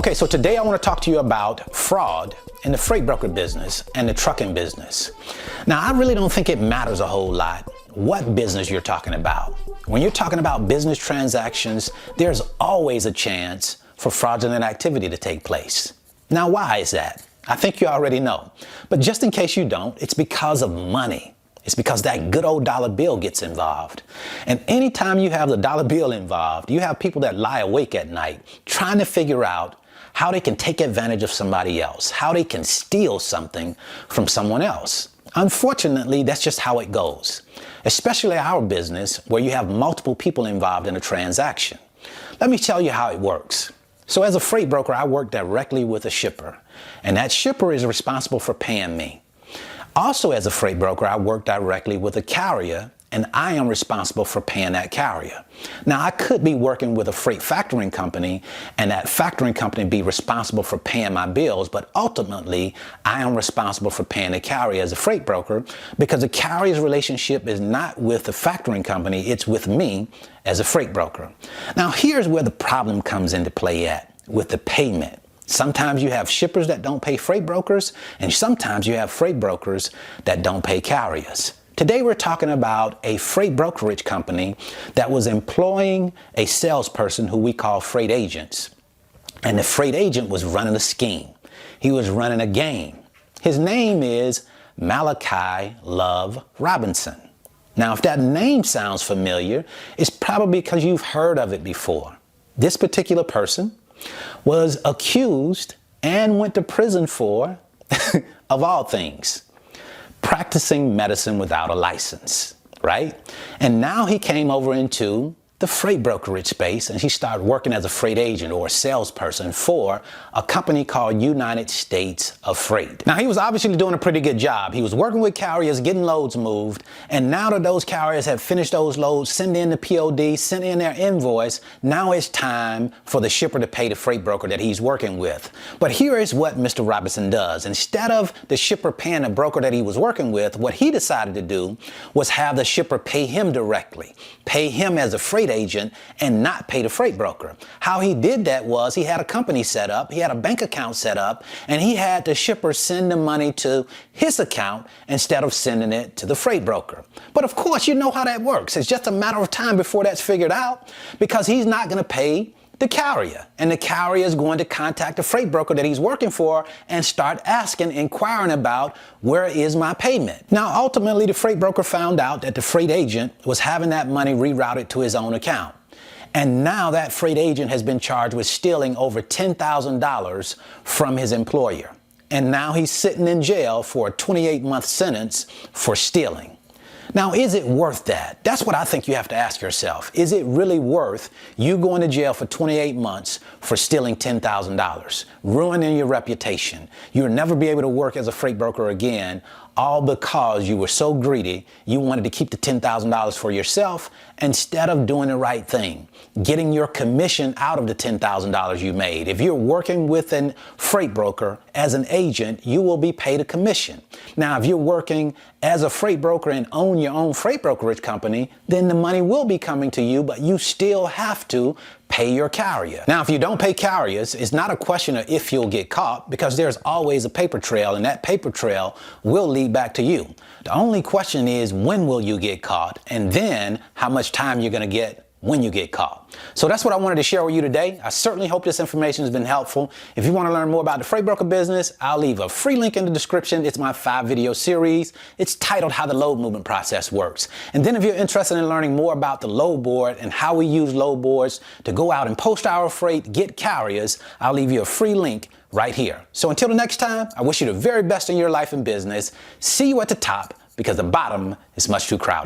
Okay, so today I want to talk to you about fraud in the freight broker business and the trucking business. Now, I really don't think it matters a whole lot what business you're talking about. When you're talking about business transactions, there's always a chance for fraudulent activity to take place. Now, why is that? I think you already know. But just in case you don't, it's because of money. It's because that good old dollar bill gets involved. And anytime you have the dollar bill involved, you have people that lie awake at night trying to figure out how they can take advantage of somebody else, how they can steal something from someone else. Unfortunately, that's just how it goes, especially our business where you have multiple people involved in a transaction. Let me tell you how it works. So as a freight broker, I work directly with a shipper, and that shipper is responsible for paying me. Also, as a freight broker, I work directly with a carrier, and I am responsible for paying that carrier. Now, I could be working with a freight factoring company, and that factoring company be responsible for paying my bills, but ultimately, I am responsible for paying the carrier as a freight broker because the carrier's relationship is not with the factoring company, it's with me as a freight broker. Now, here's where the problem comes into play at, with the payment. Sometimes you have shippers that don't pay freight brokers, and sometimes you have freight brokers that don't pay carriers. Today we're talking about a freight brokerage company that was employing a salesperson who we call freight agents. And the freight agent was running a scheme. He was running a game. His name is Malachi Love Robinson. Now, if that name sounds familiar, it's probably because you've heard of it before. This particular person was accused and went to prison for, of all things, practicing medicine without a license, right? And now he came over into the freight brokerage space and he started working as a freight agent or a salesperson for a company called United States of Freight. Now, he was obviously doing a pretty good job. He was working with carriers, getting loads moved, and now that those carriers have finished those loads, sent in the POD, sent in their invoice, now it's time for the shipper to pay the freight broker that he's working with. But here is what Mr. Robinson does. Instead of the shipper paying the broker that he was working with, what he decided to do was have the shipper pay him directly, pay him as a freight agent and not pay the freight broker. How he did that was he had a company set up, he had a bank account set up, and he had the shipper send the money to his account instead of sending it to the freight broker. But of course, you know how that works. It's just a matter of time before that's figured out because he's not going to pay the carrier, and the carrier is going to contact the freight broker that he's working for and start inquiring about where is my payment. Now, ultimately, the freight broker found out that the freight agent was having that money rerouted to his own account. And now that freight agent has been charged with stealing over $10,000 from his employer. And now he's sitting in jail for a 28-month sentence for stealing. Now, is it worth that? That's what I think you have to ask yourself. Is it really worth you going to jail for 28 months for stealing $10,000, ruining your reputation? You'll never be able to work as a freight broker again, all because you were so greedy, you wanted to keep the $10,000 for yourself instead of doing the right thing, getting your commission out of the $10,000 you made. If you're working with a freight broker as an agent, you will be paid a commission. Now, if you're working as a freight broker and own your own freight brokerage company, then the money will be coming to you, but you still have to pay your carrier. Now, if you don't pay carriers, it's not a question of if you'll get caught because there's always a paper trail and that paper trail will lead back to you. The only question is when will you get caught and then how much time you're going to get when you get caught. So that's what I wanted to share with you today. I certainly hope this information has been helpful. If you want to learn more about the freight broker business, I'll leave a free link in the description. It's my 5-video series. It's titled How the Load Movement Process Works. And then if you're interested in learning more about the load board and how we use load boards to go out and post our freight, get carriers, I'll leave you a free link right here. So until the next time, I wish you the very best in your life and business. See you at the top because the bottom is much too crowded.